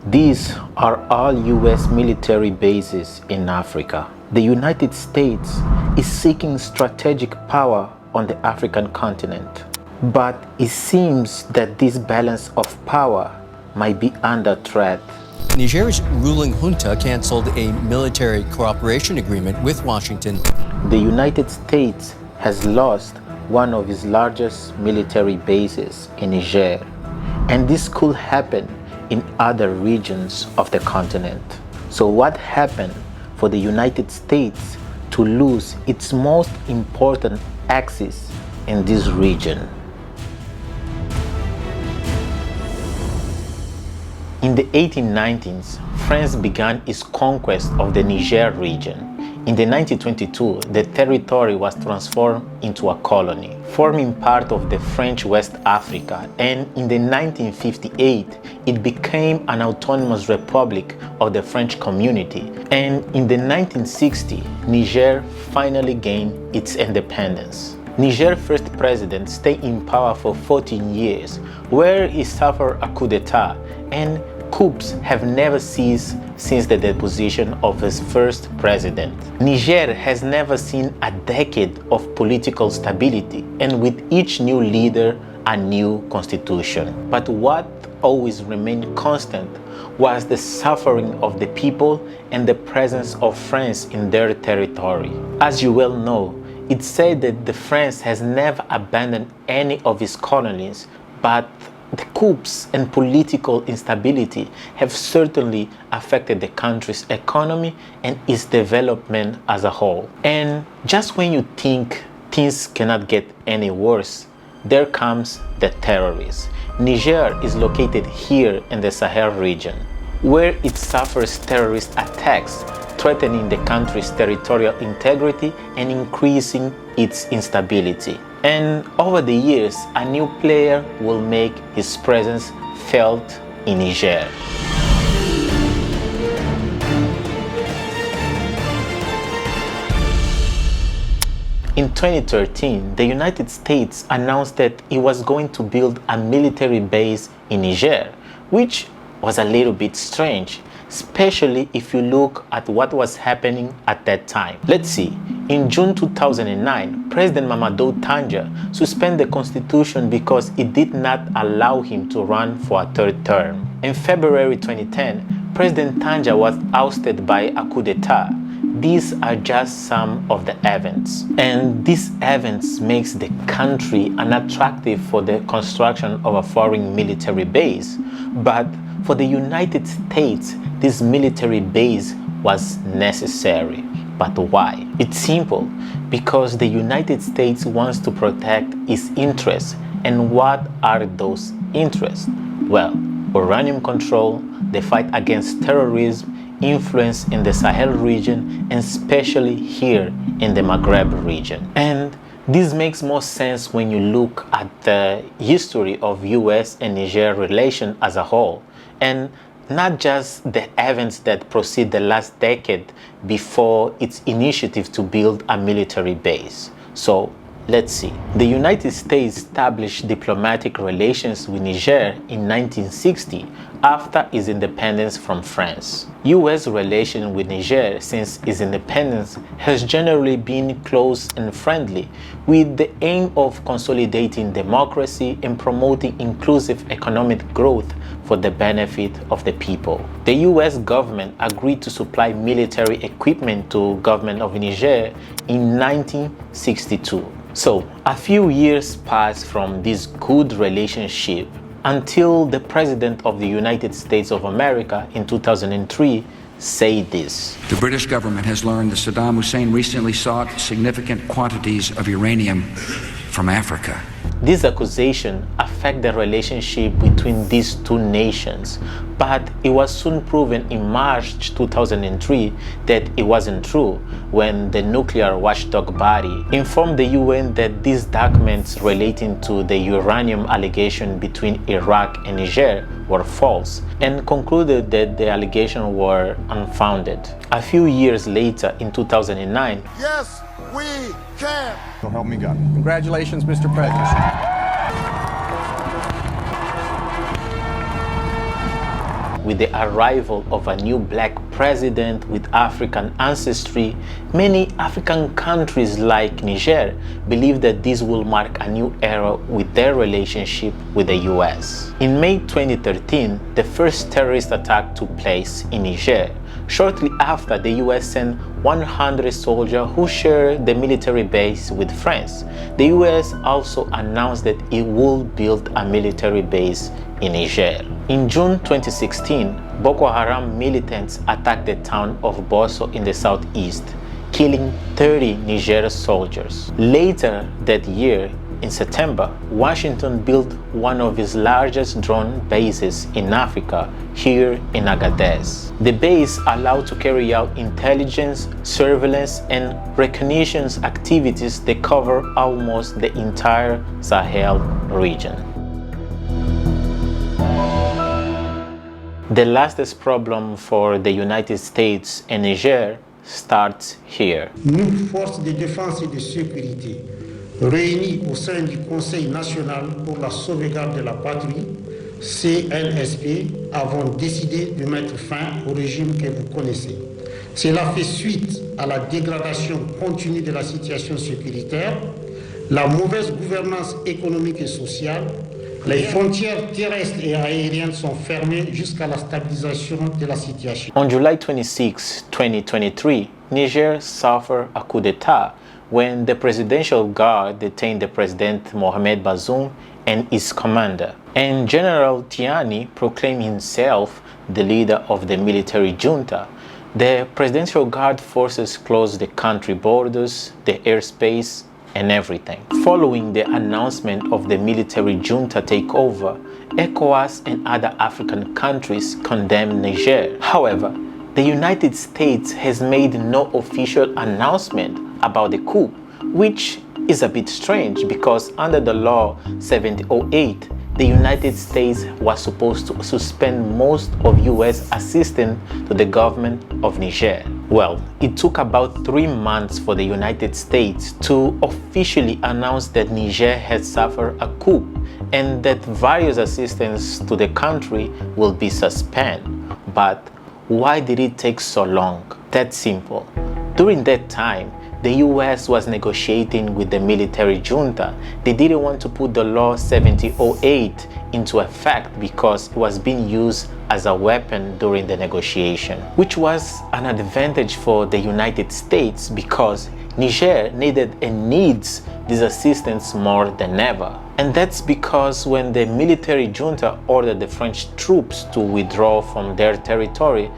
These are all US military bases in Africa. The United States is seeking strategic power on the African continent. But it seems that this balance of power might be under threat. Niger's ruling junta canceled a military cooperation agreement with Washington. The United States has lost one of its largest military bases in Niger, and this could happen in other regions of the continent. So what happened for the United States to lose its most important axis in this region? In the 1890s, France began its conquest of the Niger region. In the 1922, the territory was transformed into a colony, forming part of the French West Africa, and in the 1958, it became an autonomous republic of the French community. And in the 1960s, Niger finally gained its independence. Niger's first president stayed in power for 14 years, where he suffered a coup d'etat, and coups have never ceased since the deposition of his first president. Niger has never seen a decade of political stability, and with each new leader, a new constitution. But what always remained constant was the suffering of the people and the presence of France in their territory. As you well know, it's said that the France has never abandoned any of its colonies, but the coups and political instability have certainly affected the country's economy and its development as a whole. And just when you think things cannot get any worse, there comes the terrorists. Niger is located here in the Sahel region, where it suffers terrorist attacks, threatening the country's territorial integrity and increasing its instability. And over the years, a new player will make his presence felt in Niger. In 2013, the United States announced that it was going to build a military base in Niger, which was a little bit strange, especially if you look at what was happening at that time. Let's see. In June 2009, President Mamadou Tanja suspended the constitution because it did not allow him to run for a third term. In February 2010, President Tanja was ousted by a coup d'etat. These are just some of the events. And these events makes the country unattractive for the construction of a foreign military base. But for the United States, this military base was necessary. But why? It's simple, because the United States wants to protect its interests. And what are those interests? Well, uranium control, the fight against terrorism, influence in the Sahel region, and especially here in the Maghreb region. And this makes more sense when you look at the history of US and Niger relation as a whole, and not just the events that precede the last decade before its initiative to build a military base. So let's see. The United States established diplomatic relations with Niger in 1960 after its independence from France. US relations with Niger since its independence has generally been close and friendly, with the aim of consolidating democracy and promoting inclusive economic growth for the benefit of the people. The US government agreed to supply military equipment to the government of Niger in 1962. So, a few years passed from this good relationship until the President of the United States of America in 2003 said this. The British government has learned that Saddam Hussein recently sought significant quantities of uranium from Africa. This accusation affected the relationship between these two nations, but it was soon proven in March 2003 that it wasn't true when the nuclear watchdog body informed the UN that these documents relating to the uranium allegation between Iraq and Niger were false, and concluded that the allegations were unfounded. A few years later, in 2009, yes, we can. So help me God. Congratulations, Mr. President. with the arrival of a new black president with African ancestry, many African countries like Niger believe that this will mark a new era with their relationship with the US. In May 2013, the first terrorist attack took place in Niger. Shortly after, the US sent 100 soldiers who shared the military base with France. The US also announced that it would build a military base in Niger. In June 2016, Boko Haram militants attacked the town of Bosso in the southeast, killing 30 Niger soldiers. Later that year, in September, Washington built one of its largest drone bases in Africa, here in Agadez. The base allowed to carry out intelligence, surveillance, and reconnaissance activities that cover almost the entire Sahel region. The latest problem for the United States and Niger starts here. Nous, forces de défense et de sécurité, réunis au sein du Conseil national pour la sauvegarde de la patrie, CNSP, avons décidé de mettre fin au régime que vous connaissez. Cela fait suite à la dégradation continue de la situation sécuritaire, la mauvaise gouvernance économique et sociale. Les frontières terrestres et aériennes sont fermées jusqu'à la stabilisation de la situation. On July 26, 2023, Niger suffered a coup d'etat when the Presidential Guard detained the President Mohamed Bazoum and his commander. And General Tiani proclaimed himself the leader of the military junta. The Presidential Guard forces closed the country borders, the airspace, and everything. Following the announcement of the military junta takeover, ECOWAS and other African countries condemned Niger. However, the United States has made no official announcement about the coup, which is a bit strange because under the law 7008, the United States was supposed to suspend most of US assistance to the government of Niger. Well, it took about 3 months for the United States to officially announce that Niger had suffered a coup and that various assistance to the country will be suspended. But why did it take so long? That's simple. During that time, the US was negotiating with the military junta. They didn't want to put the law 7008 into effect because it was being used as a weapon during the negotiation, which was an advantage for the United States because Niger needed and needs this assistance more than ever. And that's because when the military junta ordered the French troops to withdraw from their territory,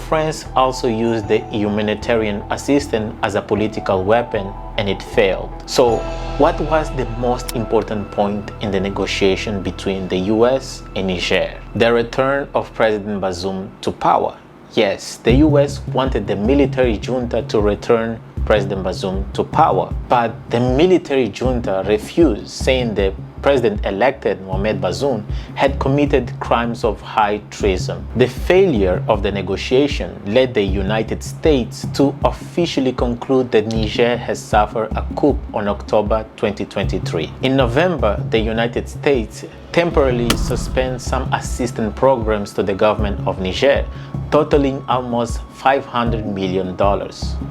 France also used the humanitarian assistance as a political weapon, and it failed. So, what was the most important point in the negotiation between the US and Niger? The return of President Bazoum to power. Yes, the US wanted the military junta to return President Bazoum to power, but the military junta refused, saying the President-elected Mohamed Bazoum had committed crimes of high treason. The failure of the negotiation led the United States to officially conclude that Niger has suffered a coup on October 2023. In November, the United States temporarily suspended some assistance programs to the government of Niger, totaling almost $500 million.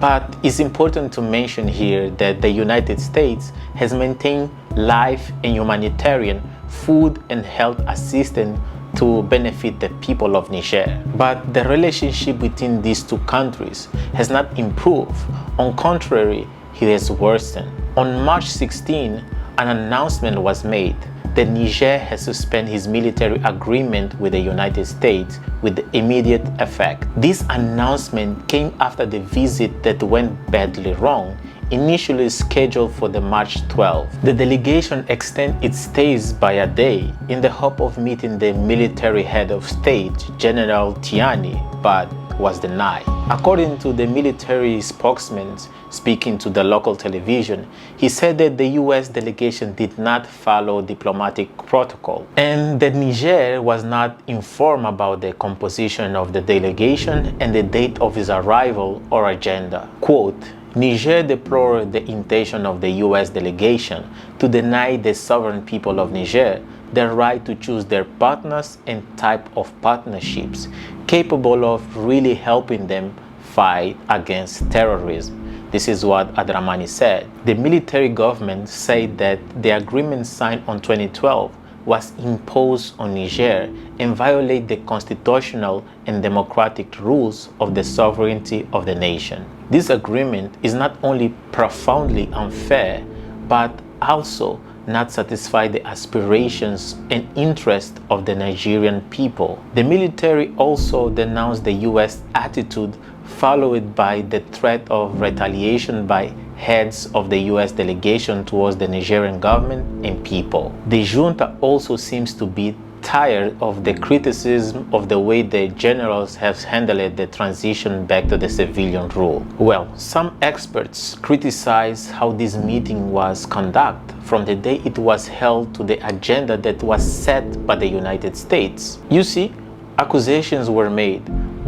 But it's important to mention here that the United States has maintained life and humanitarian, food and health assistance to benefit the people of Niger. But the relationship between these two countries has not improved. On the contrary, it has worsened. On March 16, an announcement was made that Niger has suspended his military agreement with the United States with immediate effect. This announcement came after the visit that went badly wrong, initially scheduled for the March 12. The delegation extended its stays by a day in the hope of meeting the military head of state, General Tiani, but was denied. According to the military spokesman speaking to the local television, he said that the US delegation did not follow diplomatic protocol and that Niger was not informed about the composition of the delegation and the date of his arrival or agenda. Quote, Niger deplored the intention of the US delegation to deny the sovereign people of Niger the right to choose their partners and type of partnerships capable of really helping them fight against terrorism. This is what Adramani said. The military government said that the agreement signed on 2012 was imposed on Niger and violate the constitutional and democratic rules of the sovereignty of the nation. This agreement is not only profoundly unfair, but also not satisfy the aspirations and interests of the Nigerian people. The military also denounced the U.S. attitude, followed by the threat of retaliation by heads of the U.S. delegation towards the Nigerian government and people. The junta also seems to be tired of the criticism of the way the generals have handled the transition back to the civilian rule. Well, some experts criticize how this meeting was conducted from the day it was held to the agenda that was set by the United States. You see, accusations were made,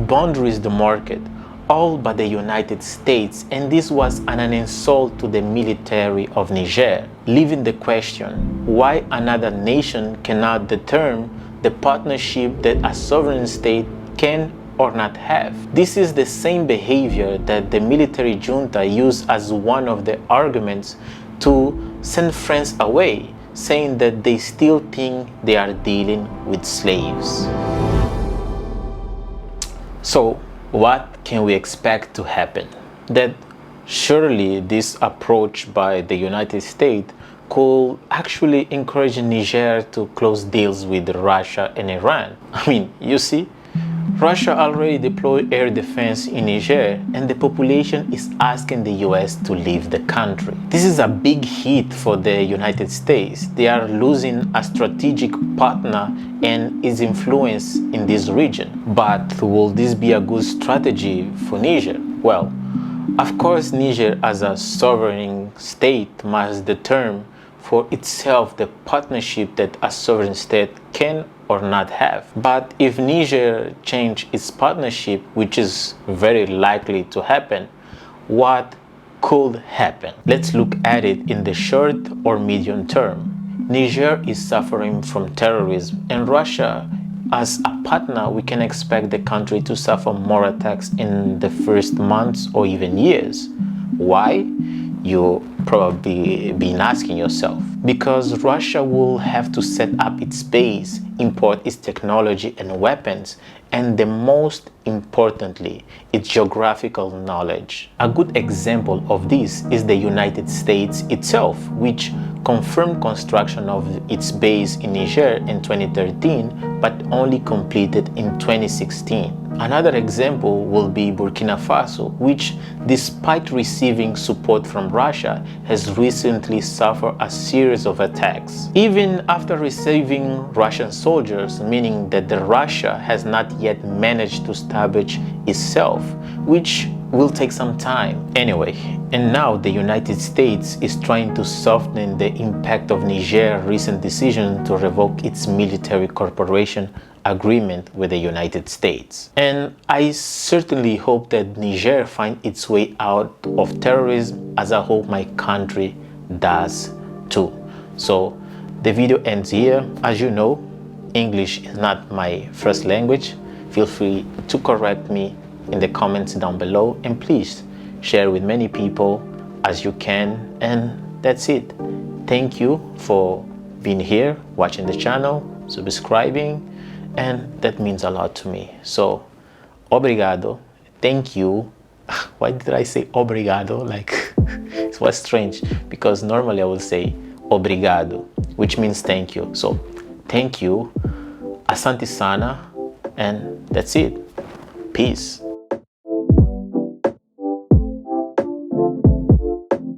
boundaries demarcated, all by the United States, and this was an insult to the military of Niger, leaving the question why another nation cannot determine the partnership that a sovereign state can or not have. This is the same behavior that the military junta used as one of the arguments to send France away, saying that they still think they are dealing with slaves. So, what can we expect to happen? That surely this approach by the United States could actually encourage Niger to close deals with Russia and Iran. I mean, you see, Russia already deployed air defense in Niger, and the population is asking the US to leave the country. This is a big hit for the United States. They are losing a strategic partner and its influence in this region. But will this be a good strategy for Niger? Well, of course, Niger as a sovereign state must determine for itself the partnership that a sovereign state can or not have. But if Niger change its partnership, which is very likely to happen, what could happen? Let's look at it in the short or medium term. Niger is suffering from terrorism, and Russia, as a partner, we can expect the country to suffer more attacks in the first months or even years. Why? You probably been asking yourself. Because Russia will have to set up its base, import its technology and weapons, and the most importantly, its geographical knowledge. A good example of this is the United States itself, which confirmed construction of its base in Niger in 2013, but only completed in 2016. Another example will be Burkina Faso, which, despite receiving support from Russia, has recently suffered a series of attacks. Even after receiving Russian soldiers, meaning that the Russia has not yet managed to establish itself, which will take some time. Anyway, and now the United States is trying to soften the impact of Niger's recent decision to revoke its military cooperation agreement with the United States. And I certainly hope that Niger finds its way out of terrorism, as I hope my country does too. So the video ends here. As you know, English is not my first language. Feel free to correct me in the comments down below, and please share with many people as you can. And that's it. Thank you for being here, watching the channel, subscribing, and that means a lot to me. So obrigado, thank you. Why did I say obrigado? Like, it was strange because normally I would say obrigado, which means thank you. So thank you, asante sana, and that's it. Peace.